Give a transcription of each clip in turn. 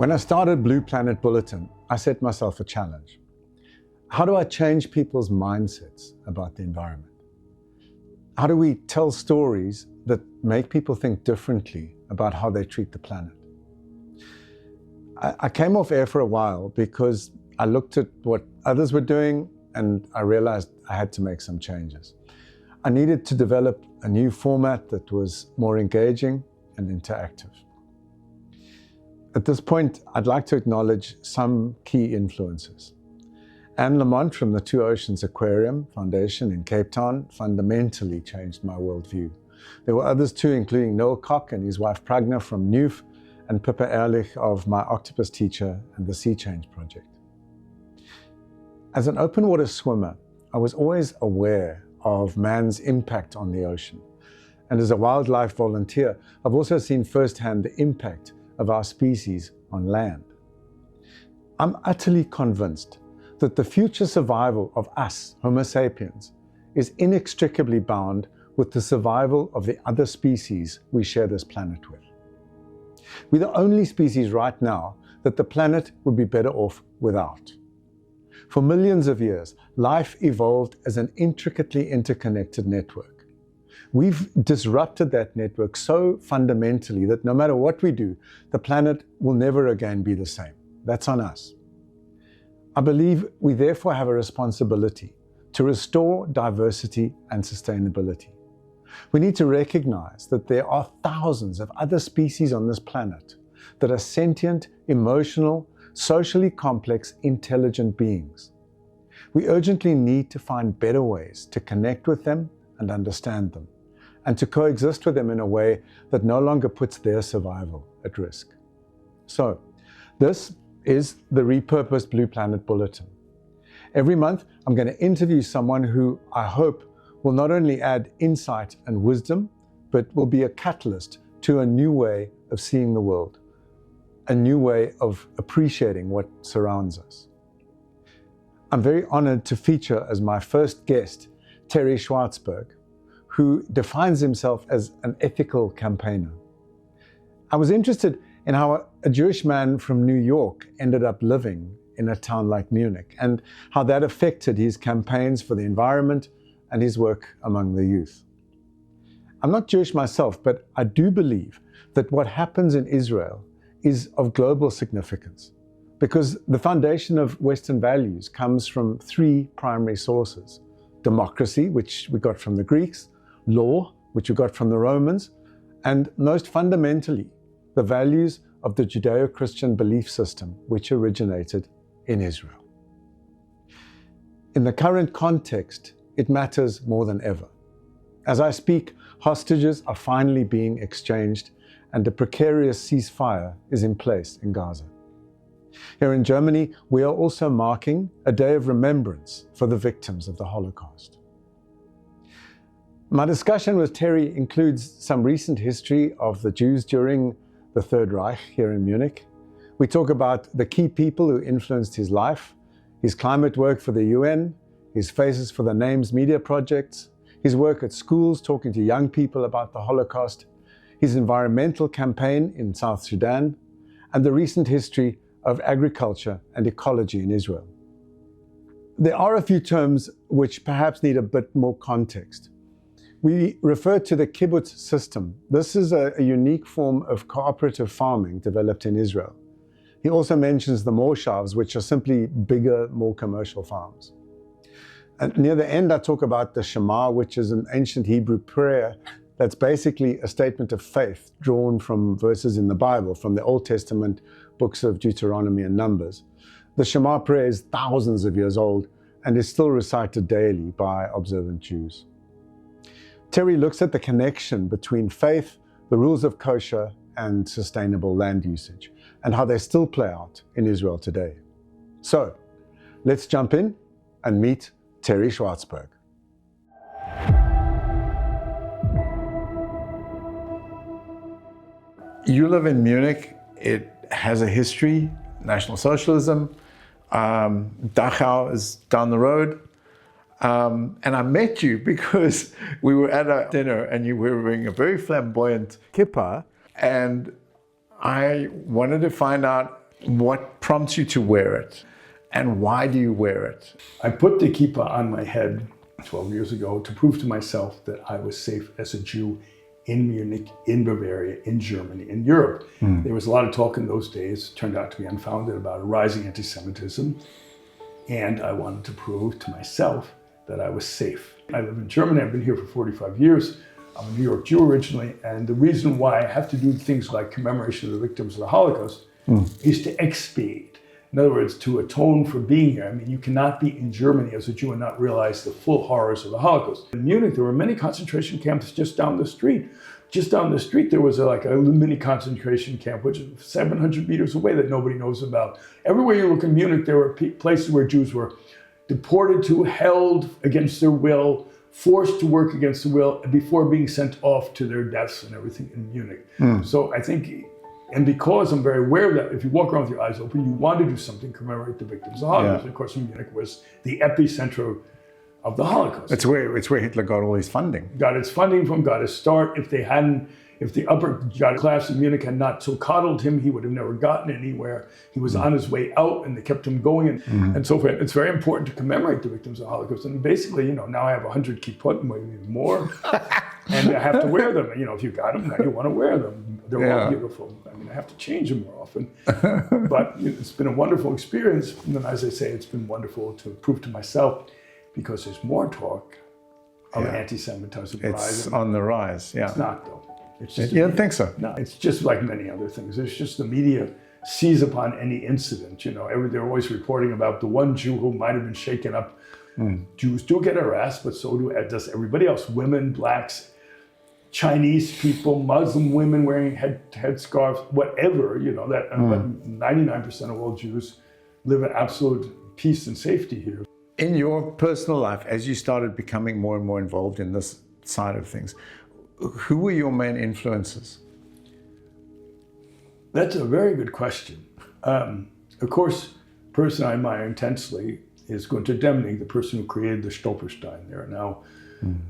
When I started Blue Planet Bulletin, I set myself a challenge. How do I change people's mindsets about the environment? How do we tell stories that make people think differently about how they treat the planet? I came off air for a while because I looked at what others were doing and I realized I had to make some changes. I needed to develop a new format that was more engaging and interactive. At this point, I'd like to acknowledge some key influences. Anne Lamont from the Two Oceans Aquarium Foundation in Cape Town fundamentally changed my worldview. There were others too, including Noel Koch and his wife Pragna from Newf, and Pippa Ehrlich of My Octopus Teacher and the Sea Change Project. As an open water swimmer, I was always aware of man's impact on the ocean. And as a wildlife volunteer, I've also seen firsthand the impact of our species on land. I'm utterly convinced that the future survival of us, Homo sapiens, is inextricably bound with the survival of the other species we share this planet with. We're the only species right now that the planet would be better off without. For millions of years, life evolved as an intricately interconnected network. We've disrupted that network so fundamentally that no matter what we do, the planet will never again be the same. That's on us. I believe we therefore have a responsibility to restore diversity and sustainability. We need to recognize that there are thousands of other species on this planet that are sentient, emotional, socially complex, intelligent beings. We urgently need to find better ways to connect with them and understand them, and to coexist with them in a way that no longer puts their survival at risk. So, this is the repurposed Blue Planet Bulletin. Every month, I'm going to interview someone who I hope will not only add insight and wisdom, but will be a catalyst to a new way of seeing the world, a new way of appreciating what surrounds us. I'm very honored to feature as my first guest, Terry Schwarzberg, who defines himself as an ethical campaigner. I was interested in how a Jewish man from New York ended up living in a town like Munich, and how that affected his campaigns for the environment and his work among the youth. I'm not Jewish myself, but I do believe that what happens in Israel is of global significance, because the foundation of Western values comes from three primary sources: democracy, which we got from the Greeks, law, which we got from the Romans, and most fundamentally, the values of the Judeo-Christian belief system, which originated in Israel. In the current context, it matters more than ever. As I speak, hostages are finally being exchanged and a precarious ceasefire is in place in Gaza. Here in Germany, we are also marking a day of remembrance for the victims of the Holocaust. My discussion with Terry includes some recent history of the Jews during the Third Reich here in Munich. We talk about the key people who influenced his life, his climate work for the UN, his Faces for the Names media projects, his work at schools talking to young people about the Holocaust, his environmental campaign in South Sudan, and the recent history of agriculture and ecology in Israel. There are a few terms which perhaps need a bit more context. We refer to the kibbutz system. This is a unique form of cooperative farming developed in Israel. He also mentions the moshavs, which are simply bigger, more commercial farms. And near the end, I talk about the Shema, which is an ancient Hebrew prayer that's basically a statement of faith drawn from verses in the Bible, from the Old Testament books of Deuteronomy and Numbers. The Shema prayer is thousands of years old and is still recited daily by observant Jews. Terry looks at the connection between faith, the rules of kosher, and sustainable land usage, and how they still play out in Israel today. So, let's jump in and meet Terry Schwarzberg. You live in Munich. It has a history, National Socialism. Dachau is down the road. And I met you because we were at a dinner and you were wearing a very flamboyant kippah. And I wanted to find out What prompts you to wear it? And why do you wear it? I put the kippah on my head 12 years ago to prove to myself that I was safe as a Jew in Munich, in Bavaria, in Germany, in Europe. There was a lot of talk in those days, turned out to be unfounded, about a rising anti-Semitism. And I wanted to prove to myself that I was safe. I live in Germany, I've been here for 45 years. I'm a New York Jew originally, and the reason why I have to do things like commemoration of the victims of the Holocaust is to expiate. In other words, to atone for being here. I mean, you cannot be in Germany as a Jew and not realize the full horrors of the Holocaust. In Munich, there were many concentration camps just down the street. Just down the street, there was like a mini concentration camp, which is 700 meters away that nobody knows about. Everywhere you look in Munich, there were places where Jews were deported to, held against their will, forced to work against the will, before being sent off to their deaths and everything in Munich. So I think, and because I'm very aware of that, if you walk around with your eyes open, you want to do something to commemorate the victims of the Holocaust. And of course, Munich was the epicenter of the Holocaust. It's where Hitler got all his funding. Got its funding from, got his start. If the upper class in Munich had not so coddled him, he would have never gotten anywhere. He was on his way out, and they kept him going, and so forth. It's very important to commemorate the victims of the Holocaust. And basically, now I have 100 kippot, maybe more, and I have to wear them. If you got them, now you want to wear them. They're all beautiful. I mean, I have to change them more often. But it's been a wonderful experience. And as I say, it's been wonderful to prove to myself, because there's more talk of anti-Semitism rising. It's on the rise, It's not, though. It's just you don't think so? No, it's just like many other things. It's just the media seize upon any incident. They're always reporting about the one Jew who might have been shaken up. Jews do get harassed, but so does everybody else. Women, blacks, Chinese people, Muslim women wearing headscarves, whatever. But 99% of all Jews live in absolute peace and safety here. In your personal life, as you started becoming more and more involved in this side of things, who were your main influences? That's a very good question. Of course, the person I admire intensely is Gunter Demnig, the person who created the stolpersteine. There are now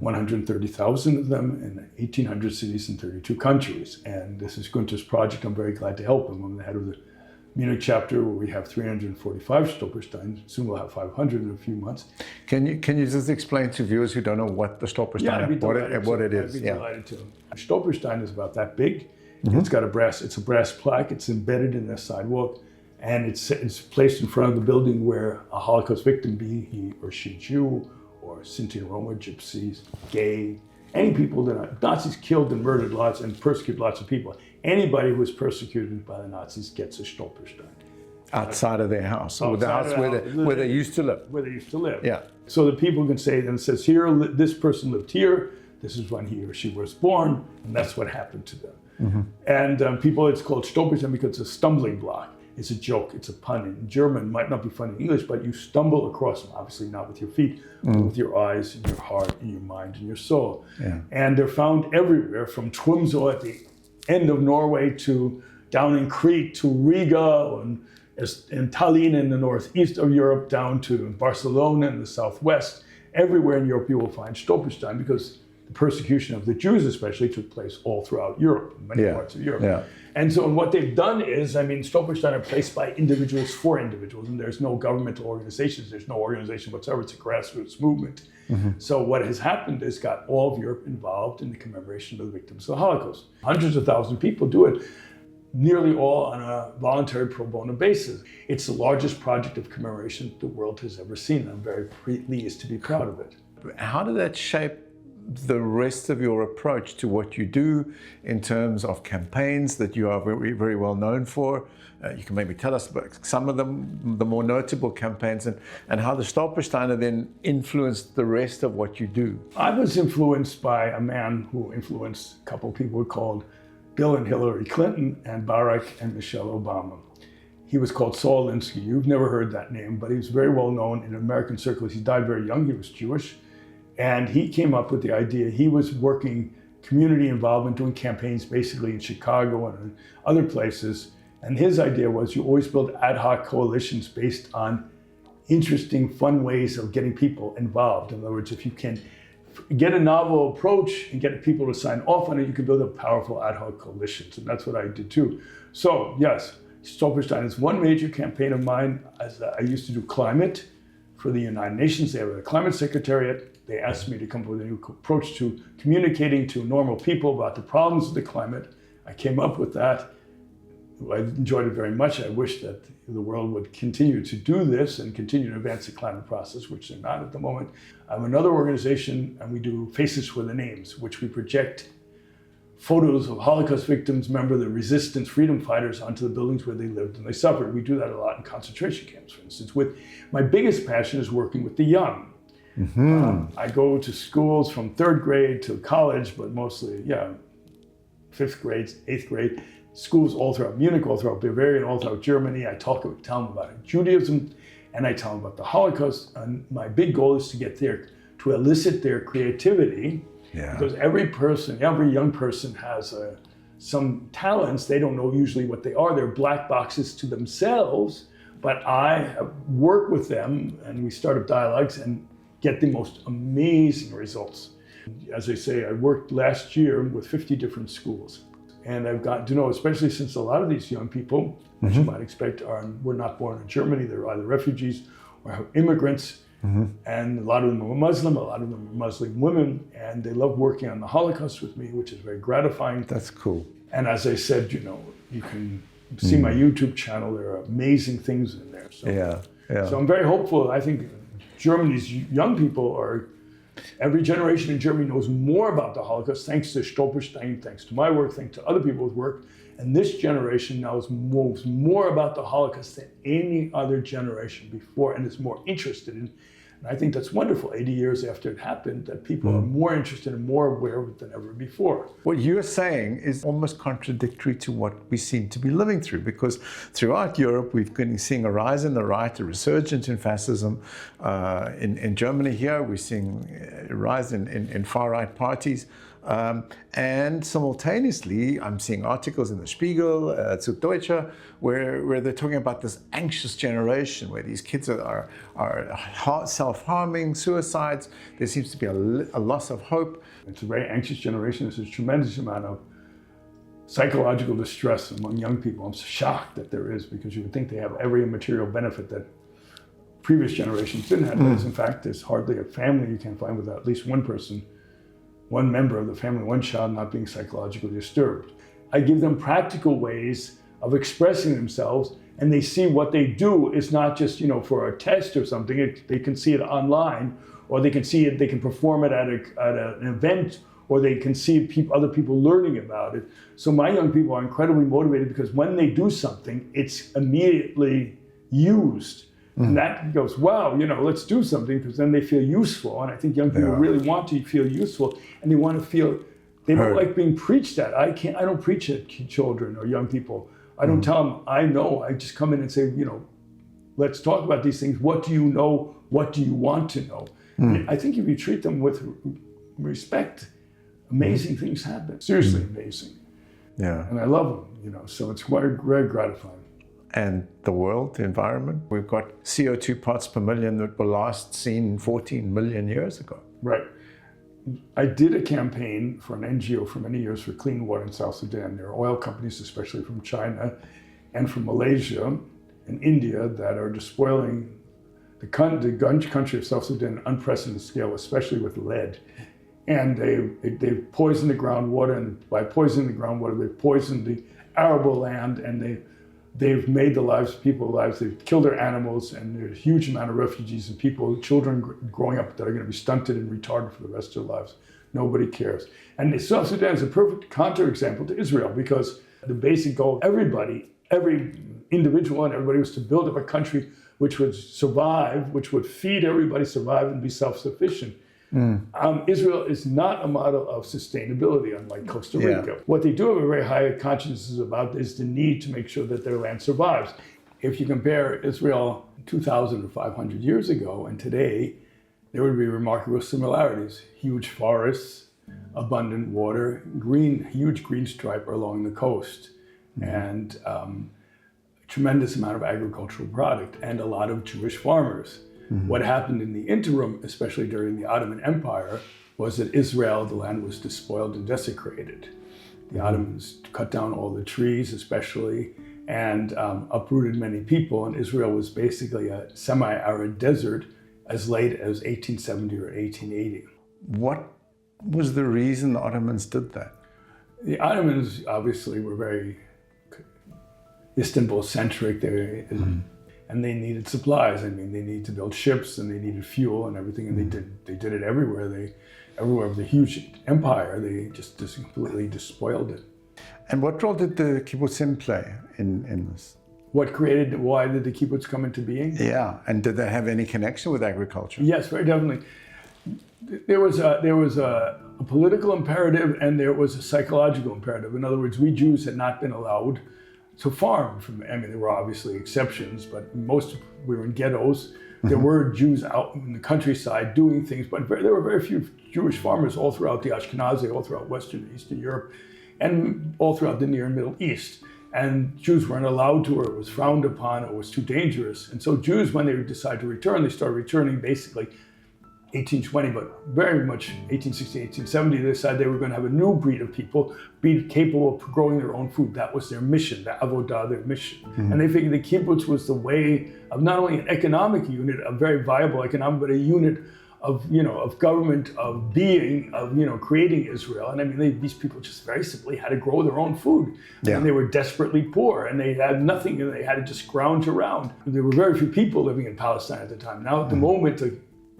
130,000 of them in 1,800 cities in 32 countries. And this is Gunter's project. I'm very glad to help him. I'm the head of the Munich chapter, where we have 345 stolpersteins. Soon we'll have 500 in a few months. Can you just explain to viewers who don't know what the stolperstein is? What it is? I'd be delighted to. A stolperstein is about that big. It's got a brass plaque. It's embedded in the sidewalk, and it's placed in front of the building where a Holocaust victim, be he or she Jew or Sinti and Roma, Gypsies, gay, any people that Nazis killed and murdered lots and persecuted lots of people. Anybody who was persecuted by the Nazis gets a stolperstein. Outside of their house, or the house where they used to live. Where they used to live. Yeah. So that people can say, and it says here, this person lived here, this is when he or she was born, and that's what happened to them. And it's called stolperstein because it's a stumbling block. It's a joke, it's a pun. In German, might not be funny in English, but you stumble across them, obviously not with your feet, but with your eyes and your heart and your mind and your soul. Yeah. And they're found everywhere, from Tromsø at the end of Norway to down in Crete to Riga and Tallinn in the northeast of Europe, down to Barcelona in the southwest. Everywhere in Europe you will find stolperstein, because the persecution of the Jews especially took place all throughout Europe, many parts of Europe. Yeah. And so what they've done is, stolperstein are placed by individuals for individuals, and there's no governmental organizations, there's no organization whatsoever, it's a grassroots movement. So what has happened is got all of Europe involved in the commemoration of the victims of the Holocaust. Hundreds of thousands of people do it, nearly all on a voluntary pro bono basis. It's the largest project of commemoration the world has ever seen. I'm very pleased to be proud of it. How did that shape the rest of your approach to what you do in terms of campaigns that you are very, very well known for? You can maybe tell us about some of them, the more notable campaigns, and how the Stolpersteine then influenced the rest of what you do. I was influenced by a man who influenced a couple of people called Bill and Hillary Clinton and Barack and Michelle Obama. He was called Saul Alinsky. You've never heard that name, but he was very well known in American circles. He died very young, he was Jewish. And he came up with the idea. He was working community involvement, doing campaigns basically in Chicago and in other places. And his idea was you always build ad hoc coalitions based on interesting, fun ways of getting people involved. In other words, if you can get a novel approach and get people to sign off on it, you can build up powerful ad hoc coalitions. And that's what I did too. So yes, Stolpersteine is one major campaign of mine. As I used to do climate for the United Nations. They have a climate secretariat. They asked me to come up with a new approach to communicating to normal people about the problems of the climate. I came up with that. I enjoyed it very much. I wish that the world would continue to do this and continue to advance the climate process, which they're not at the moment. I have another organization, and we do Faces for the Names, which we project photos of Holocaust victims, remember the resistance freedom fighters, onto the buildings where they lived and they suffered. We do that a lot in concentration camps, for instance. My biggest passion is working with the young. I go to schools from 3rd grade to college, but mostly, 5th grade, 8th grade. Schools all throughout Munich, all throughout Bavaria, all throughout Germany. I tell them about Judaism, and I tell them about the Holocaust. And my big goal is to elicit their creativity, because every young person has some talents. They don't know usually what they are. They're black boxes to themselves, but I work with them, and we start up dialogues and get the most amazing results. As I say, I worked last year with 50 different schools. And I've gotten to know, especially since a lot of these young people, as you might expect, were not born in Germany. They're either refugees or immigrants. And a lot of them are Muslim, a lot of them are Muslim women, and they love working on the Holocaust with me, which is very gratifying. That's cool. And as I said, you can see my YouTube channel. There are amazing things in there. So I'm very hopeful. I think Germany's young people every generation in Germany knows more about the Holocaust, thanks to Stolpersteine, thanks to my work, thanks to other people's work. And this generation now knows more about the Holocaust than any other generation before, and is more interested in. And I think that's wonderful, 80 years after it happened, that people are more interested and more aware of it than ever before. What you're saying is almost contradictory to what we seem to be living through, because throughout Europe, we've been seeing a rise in the right, a resurgence in fascism. In Germany here, we're seeing a rise in far-right parties. And simultaneously, I'm seeing articles in the Spiegel, Süddeutsche, where they're talking about this anxious generation, where these kids are self-harming, suicides. There seems to be a loss of hope. It's a very anxious generation. There's a tremendous amount of psychological distress among young people. I'm shocked that there is, because you would think they have every material benefit that previous generations didn't have. But in fact, there's hardly a family you can find without at least one member of the family, one child not being psychologically disturbed. I give them practical ways of expressing themselves, and they see what they do is not just, for a test or something. They can see it online, or they can see it, they can perform it at an event, or they can see other people learning about it. So my young people are incredibly motivated, because when they do something, it's immediately used. And that goes, wow, let's do something, because then they feel useful. And I think young people really want to feel useful, and they want to feel, they don't like being preached at. I don't preach at children or young people. I don't tell them, I know. I just come in and say, let's talk about these things. What do you know? What do you want to know? And I think if you treat them with respect, amazing things happen. Seriously amazing. Yeah. And I love them, so it's very gratifying. And the world, the environment, we've got CO2 parts per million that were last seen 14 million years ago. Right. I did a campaign for an NGO for many years for clean water in South Sudan. There are oil companies, especially from China and from Malaysia and India, that are despoiling the country of South Sudan on an unprecedented scale, especially with lead. And they've poisoned the groundwater, and by poisoning the groundwater, they've poisoned the arable land, and they've made the lives of people lives. They've killed their animals, and there's a huge amount of refugees and children growing up that are going to be stunted and retarded for the rest of their lives. Nobody cares. And South Sudan is a perfect counterexample to Israel, because the basic goal of every individual and everybody, was to build up a country which would survive, which would feed everybody, survive, and be self-sufficient. Israel is not a model of sustainability, unlike Costa Rica. Yeah. What they do have a very high consciousness about is the need to make sure that their land survives. If you compare Israel 2,000 or 500 years ago and today, there would be remarkable similarities. Huge forests, abundant water, huge green stripe along the coast, and a tremendous amount of agricultural product, and a lot of Jewish farmers. What happened in the interim, especially during the Ottoman Empire, was that Israel, the land was despoiled and desecrated. The Ottomans cut down all the trees, especially, and uprooted many people. And Israel was basically a semi-arid desert as late as 1870 or 1880. What was the reason the Ottomans did that? The Ottomans obviously were very Istanbul-centric, and they needed supplies. I mean, they needed to build ships, and they needed fuel and everything, and they did it everywhere. Everywhere with a huge empire, they just completely despoiled it. And what role did the kibbutzim play in this? Why did the kibbutz come into being? Yeah, and did they have any connection with agriculture? Yes, very definitely. There was a political imperative, and there was a psychological imperative. In other words, we Jews had not been allowed to farm. There were obviously exceptions, but we were in ghettos. There were Jews out in the countryside doing things, but there were very few Jewish farmers all throughout the Ashkenazi, all throughout Western and Eastern Europe, and all throughout the Near and Middle East. And Jews weren't allowed to, or it was frowned upon, or it was too dangerous. And so Jews, when they decided to return, they started returning basically 1820, but very much 1860, 1870, they decided they were going to have a new breed of people, be capable of growing their own food. That was their mission, the avodah, their mission. And they figured the kibbutz was the way of not only an economic unit, a very viable economic, but a unit of government, of being, of creating Israel. And these people just very simply had to grow their own food. Yeah. And they were desperately poor, and they had nothing, and they had to just scrounge around. There were very few people living in Palestine at the time. Now at the moment, the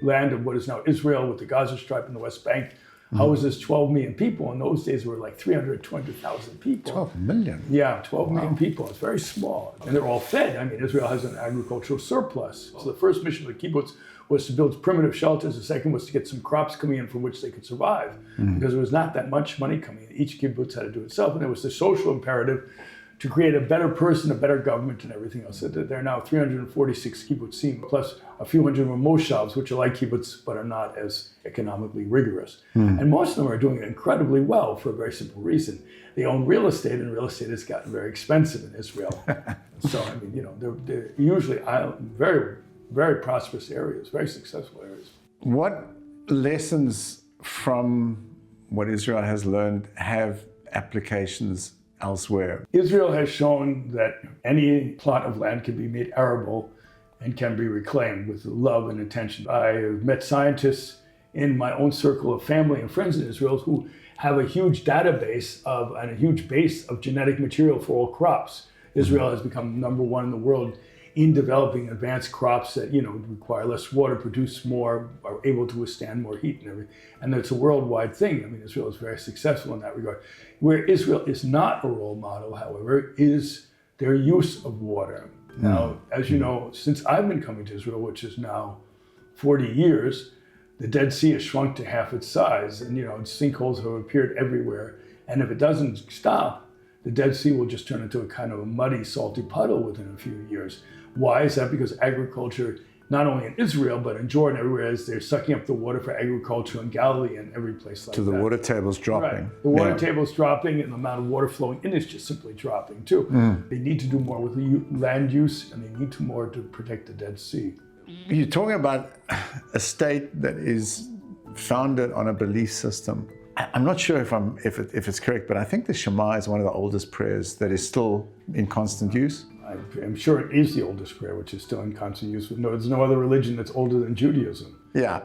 land of what is now Israel with the Gaza Strip and the West Bank houses 12 million people. In those days, there were like 320,000 people. 12 million? Yeah, 12 million people. It's very small. And they're all fed. Israel has an agricultural surplus. So the first mission of the kibbutz was to build primitive shelters. The second was to get some crops coming in from which they could survive, because there was not that much money coming in. Each kibbutz had to do it itself. And there was the social imperative to create a better person, a better government, and everything else. There are now 346 kibbutzim, plus a few hundred more moshavs, which are like kibbutz, but are not as economically rigorous. And most of them are doing very well for a very simple reason. They own real estate, and real estate has gotten very expensive in Israel. So, they're usually very, very prosperous areas, very successful areas. What lessons from what Israel has learned have applications elsewhere? Israel has shown that any plot of land can be made arable and can be reclaimed with love and attention. I have met scientists in my own circle of family and friends in Israel who have a huge database and a huge base of genetic material for all crops. Israel has become #1 in the world in developing advanced crops that require less water, produce more, are able to withstand more heat and everything. And it's a worldwide thing. Israel is very successful in that regard. Where Israel is not a role model, however, is their use of water. Now, as you know, since I've been coming to Israel, which is now 40 years, the Dead Sea has shrunk to half its size, and sinkholes have appeared everywhere. And if it doesn't stop, the Dead Sea will just turn into a kind of a muddy, salty puddle within a few years. Why is that? Because agriculture, not only in Israel, but in Jordan, everywhere, they're sucking up the water for agriculture in Galilee and every place like that. So the water table's dropping. Right. The water table's dropping, and the amount of water flowing in is just simply dropping too. They need to do more with the land use, and they need to more to protect the Dead Sea. You're talking about a state that is founded on a belief system. I'm not sure if it's correct, but I think the Shema is one of the oldest prayers that is still in constant use. I'm sure it is the oldest prayer, which is still in constant use. There's no other religion that's older than Judaism. Yeah.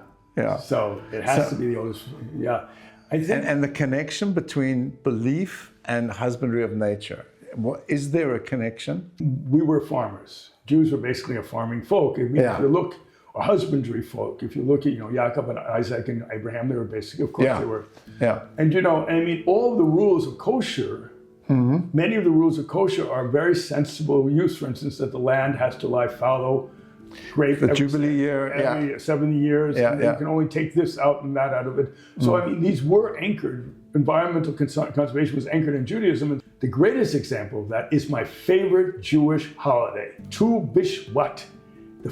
So it has to be the oldest. Yeah. And the connection between belief and husbandry of nature. Is there a connection? We were farmers. Jews were basically a farming folk. If you look, or husbandry folk. If you look at, Jacob and Isaac and Abraham, they were basically, of course, they were. Yeah. And all of the rules of kosher. Many of the rules of kosher are very sensible use. For instance, that the land has to lie fallow, grape the Jubilee year, every 70 years. You can only take this out and that out of it. So these were anchored. Environmental conservation was anchored in Judaism. And the greatest example of that is my favorite Jewish holiday, Tu B'Shvat, the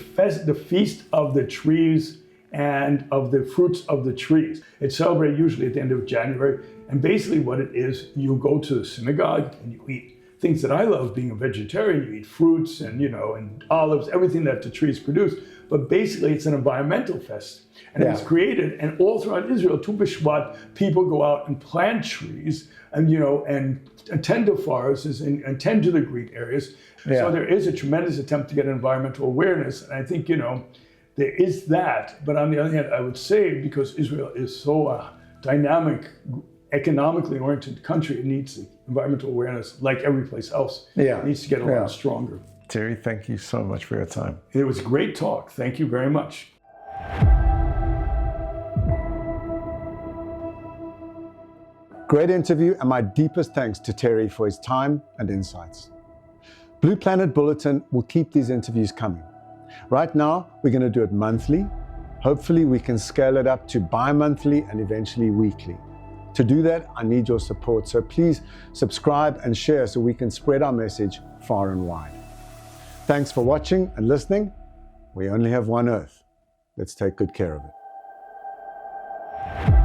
feast of the trees and of the fruits of the trees. It's celebrated usually at the end of January. And basically what it is, you go to the synagogue and you eat things that I love being a vegetarian. You eat fruits and, and olives, everything that the trees produce. but basically it's an environmental fest. And it's created, and all throughout Israel, Tu B'Shvat, people go out and plant trees and, and attend to forests and tend to the Greek areas. So there is a tremendous attempt to get environmental awareness. And I think, there is that. But on the other hand, I would say, because Israel is so dynamic, economically oriented country, it needs the environmental awareness, like every place else. It needs to get a lot stronger. Terry, thank you so much for your time. It was a great talk. Thank you very much. Great interview, and my deepest thanks to Terry for his time and insights. Blue Planet Bulletin will keep these interviews coming. Right now, we're going to do it monthly. Hopefully, we can scale it up to bi-monthly and eventually weekly. To do that, I need your support, so please subscribe and share so we can spread our message far and wide. Thanks for watching and listening. We only have one Earth. Let's take good care of it.